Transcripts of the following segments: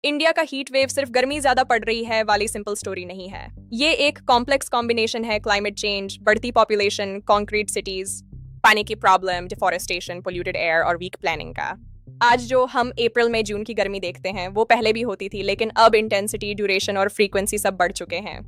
India का heat wave सिर्फ गर्मी ज्यादा पड़ रही है वाली सिंपल स्टोरी नहीं है। ये एक कॉम्प्लेक्स कॉम्बिनेशन है क्लाइमेट चेंज, बढ़ती पॉपुलेशन, कॉन्क्रीट सिटीज, पानी की प्रॉब्लम, डिफोरेस्टेशन, पोल्यूटेड एयर और वीक प्लानिंग का। आज जो हम अप्रैल में जून की गर्मी देखते हैं वो पहले भी होती थी, लेकिन अब इंटेंसिटी, ड्यूरेशन और फ्रीक्वेंसी सब बढ़ चुके हैं।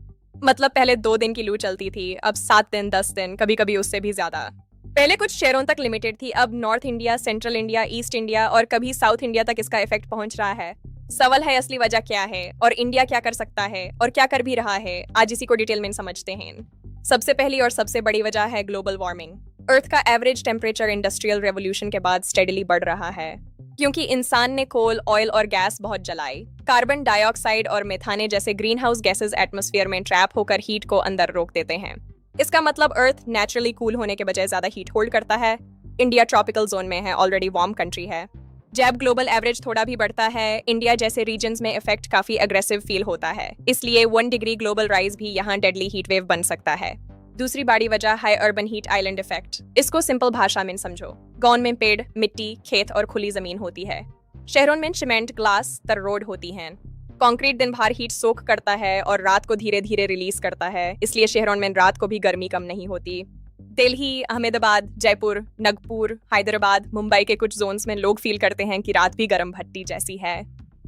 मतलब पहले 2 दिन की लू चलती थी, अब 7 दिन, 10 दिन, कभी कभी उससे भी ज्यादा। पहले कुछ शहरों तक लिमिटेड थी, अब north India, central India, east India और कभी साउथ इंडिया तक इसका इफेक्ट पहुंच रहा है। सवाल है असली वजह क्या है और इंडिया क्या कर सकता है और क्या कर भी रहा है। आज इसी को डिटेल में समझते हैं। सबसे पहली और सबसे बड़ी वजह है ग्लोबल वार्मिंग। अर्थ का एवरेज टेम्परेचर इंडस्ट्रियल रेवोल्यूशन के बाद स्टेडली बढ़ रहा है, क्योंकि इंसान ने कोल, ऑयल और गैस बहुत जलाई। कार्बन डाइऑक्साइड और मेथाने जैसे ग्रीन हाउस गैसेज एटमॉस्फेयर में ट्रैप होकर हीट को अंदर रोक देते हैं। इसका मतलब अर्थ नेचुरली कूल होने के बजाय ज्यादा हीट होल्ड करता है। इंडिया ट्रॉपिकल जोन में है, ऑलरेडी वार्म कंट्री है। जब ग्लोबल एवरेज थोड़ा भी बढ़ता है, इंडिया जैसे रीजन्स में इफेक्ट काफी अग्रेसिव फील होता है। इसलिए 1 डिग्री ग्लोबल राइज भी यहाँ डेडली हीट वेव बन सकता है। दूसरी बड़ी वजह high urban heat island effect. इसको सिंपल भाषा में समझो। गांव में पेड़, मिट्टी, खेत और खुली जमीन होती है। शहरों में सीमेंट, ग्लास, तर रोड होती हैं। कंक्रीट दिन भर हीट सोख करता है और रात को धीरे धीरे रिलीज करता है, इसलिए शहरों में रात को भी गर्मी कम नहीं होती। दिल्ली, अहमदाबाद, जयपुर, नागपुर, हैदराबाद, मुंबई के कुछ जोन्स में लोग फील करते हैं कि रात भी गर्म भट्टी जैसी है।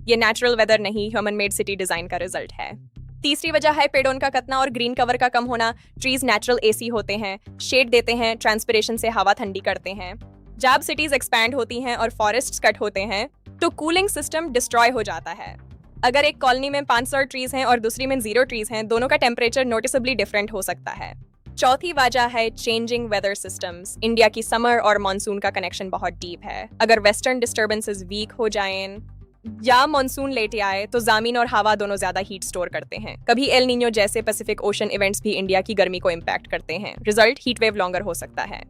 ये नेचुरल वेदर नहीं, ह्यूमन मेड सिटी डिजाइन का रिजल्ट है। तीसरी वजह है पेड़ों का कटना और ग्रीन कवर का कम होना। ट्रीज नेचुरल एसी होते हैं, शेड देते हैं, ट्रांसपिरेशन से हवा ठंडी करते हैं। जब सिटीज एक्सपैंड होती हैं और फॉरेस्ट कट होते हैं तो कूलिंग सिस्टम डिस्ट्रॉय हो जाता है। अगर एक कॉलोनी में 500 ट्रीज हैं और दूसरी में 0 ट्रीज हैं, दोनों का टेम्परेचर नोटिसेबली डिफरेंट हो सकता है। चौथी वजह है चेंजिंग वेदर सिस्टम्स। इंडिया की समर और मानसून का कनेक्शन बहुत डीप है। अगर वेस्टर्न डिस्टर्बेंसेस वीक हो जाएं या मानसून लेट आए तो जमीन और हवा दोनों ज्यादा हीट स्टोर करते हैं। कभी एल नीनो जैसे पैसिफिक ओशन इवेंट्स भी इंडिया की गर्मी को इम्पैक्ट करते हैं। रिजल्ट हीट वेव लॉन्गर हो सकता है।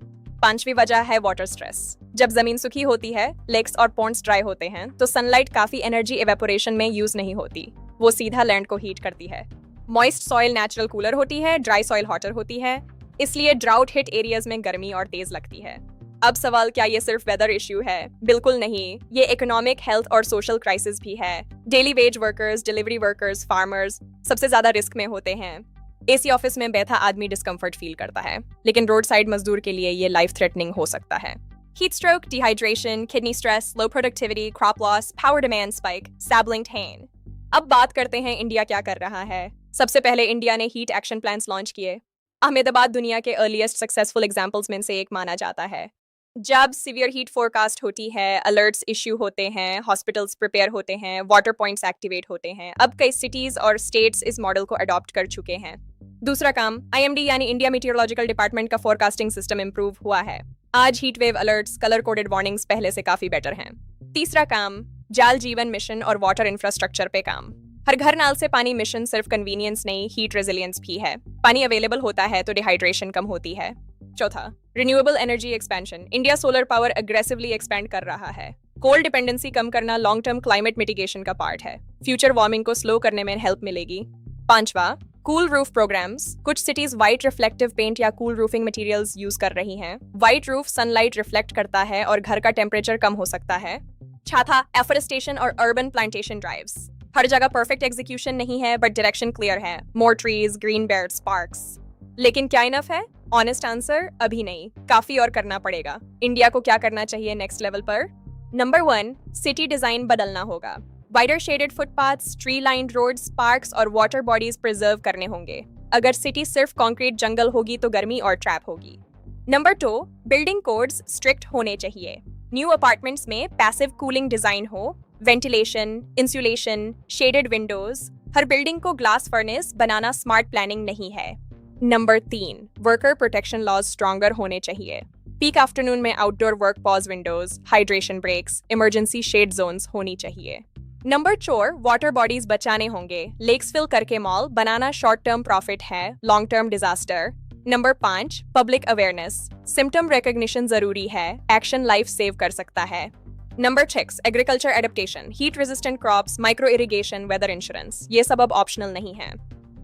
पांचवी वजह है वाटर स्ट्रेस। जब जमीन सूखी होती है, लेक्स और पॉन्ड्स ड्राई होते हैं, तो सनलाइट काफी एनर्जी इवेपोरेशन में यूज नहीं होती, वो सीधा लैंड को हीट करती है। मॉइस्ट सॉइल नेचुरल कूलर होती है, ड्राई सॉइल हॉटर होती है, इसलिए ड्राउट हिट एरियाज में गर्मी और तेज लगती है। अब सवाल, क्या ये सिर्फ वेदर इश्यू है? बिल्कुल नहीं, ये इकोनॉमिक, हेल्थ और सोशल क्राइसिस भी है। Daily veg workers, delivery workers, farmers सबसे ज्यादा रिस्क में होते हैं। एसी ऑफिस में बैठा आदमी डिस्कम्फर्ट फील करता है, लेकिन रोड साइड मजदूर के लिए ये लाइफ थ्रेटनिंग हो सकता है। Heat stroke, dehydration, kidney stress, low productivity, crop loss, power demand spike, सैबलिंग टेन। अब बात करते हैं इंडिया क्या कर रहा है। सबसे पहले इंडिया ने हीट एक्शन प्लान्स लॉन्च किए। अहमदाबाद दुनिया के अर्लीस्ट सक्सेसफुल एग्जाम्पल्स में से एक माना जाता है। जब सीवियर हीट फोरकास्ट होती है, अलर्ट्स इश्यू होते हैं, हॉस्पिटल्स प्रिपेयर होते हैं, वाटर पॉइंट्स एक्टिवेट होते हैं। अब कई सिटीज और स्टेट्स इस मॉडल को अडॉप्ट कर चुके हैं। दूसरा काम, IMD यानी इंडिया मीटियोलॉजिकल डिपार्टमेंट का फोरकास्टिंग सिस्टम इंप्रूव हुआ है। आज heat wave alerts, colour coded warnings पहले से काफी बेटर हैं। तीसरा काम, जल जीवन मिशन और वाटर इंफ्रास्ट्रक्चर पे काम। हर घर नल से पानी मिशन सिर्फ कन्वीनियंस नहीं, हीट रेजिलियंस भी है। पानी अवेलेबल होता है तो डिहाइड्रेशन कम होती है। चौथा, renewable energy expansion. India solar power aggressively expand कर रहा है। कोल डिपेंडेंसी कम करना लॉन्ग टर्म क्लाइमेट मिटिगेशन का पार्ट है। फ्यूचर वार्मिंग को स्लो करने में हेल्प मिलेगी। पांचवा, कूल रूफ प्रोग्राम्स। कुछ सिटीज व्हाइट रिफ्लेक्टिव पेंट या कूल रूफिंग मटेरियल्स यूज कर रही हैं। व्हाइट रूफ सनलाइट रिफ्लेक्ट करता है और घर का टेम्परेचर कम हो सकता है। छठा, एफोरेस्टेशन और अर्बन प्लांटेशन ड्राइव्स। हर जगह परफेक्ट एग्जीक्यूशन नहीं है, बट डायरेक्शन क्लियर है। More trees, green belts, parks. लेकिन क्या इनफ है? ऑनेस्ट आंसर, अभी नहीं, काफी और करना पड़ेगा। इंडिया को क्या करना चाहिए नेक्स्ट लेवल पर? नंबर 1, सिटी डिजाइन बदलना होगा। Wider shaded footpaths, tree lined roads, parks और वाटर बॉडीज प्रिजर्व करने होंगे। अगर सिटी सिर्फ कंक्रीट जंगल होगी तो गर्मी और ट्रैप होगी। नंबर 2, बिल्डिंग कोड्स स्ट्रिक्ट होने चाहिए। न्यू अपार्टमेंट्स में पैसिव कूलिंग डिजाइन हो, वेंटिलेशन, इंसुलेशन, शेडेड विंडोज। हर बिल्डिंग को ग्लास फर्नेस बनाना स्मार्ट प्लानिंग नहीं है। Number 3, worker protection laws stronger होने चाहिए। पीक आफ्टरनून में outdoor work pause windows, hydration breaks, emergency shade zones होनी चाहिए। नंबर 4, वाटर बॉडीज बचाने होंगे। लेक्स फिल करके मॉल बनाना शॉर्ट टर्म प्रॉफिट है, long term disaster. Number 5, public awareness. Symptom recognition जरूरी है, एक्शन लाइफ सेव कर सकता है। Number 6, agriculture adaptation. Heat resistant crops, micro irrigation, weather insurance, ये सब अब ऑप्शनल नहीं है।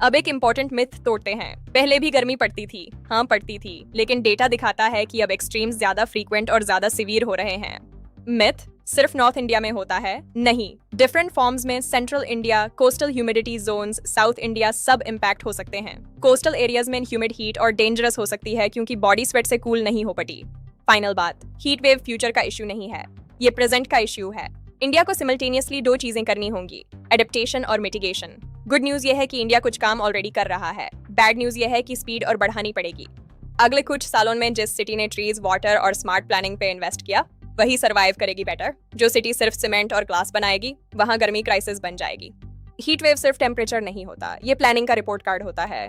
अब एक इंपॉर्टेंट मिथ तोड़ते हैं। पहले भी गर्मी पड़ती थी, हाँ पड़ती थी, लेकिन डेटा दिखाता है कि अब एक्सट्रीम्स ज्यादा फ्रीक्वेंट और ज्यादा सिवियर हो रहे हैं। मिथ, सिर्फ नॉर्थ इंडिया में होता है? नहीं, डिफरेंट फॉर्म्स में central India, coastal humidity zones, south India सब इम्पैक्ट हो सकते हैं। कोस्टल एरियाज में ह्यूमिड हीट और डेंजरस हो सकती है क्योंकि बॉडी स्वेट से कूल नहीं हो पाती। फाइनल बात, हीट वेव फ्यूचर का इश्यू नहीं है, ये प्रेजेंट का इश्यू है। इंडिया को सिमल्टेनियसली दो चीजें करनी होंगी, एडेप्टेशन और मिटिगेशन। गुड न्यूज ये है कि इंडिया कुछ काम ऑलरेडी कर रहा है, बैड न्यूज ये है कि स्पीड और बढ़ानी पड़ेगी। अगले कुछ सालों में जिस सिटी ने ट्रीज, वाटर और स्मार्ट प्लानिंग पे इन्वेस्ट किया वही सरवाइव करेगी बेटर। जो सिटी सिर्फ सीमेंट और ग्लास बनाएगी वहां गर्मी क्राइसिस बन जाएगी। हीट वेव सिर्फ टेम्परेचर नहीं होता, ये प्लानिंग का रिपोर्ट कार्ड होता है।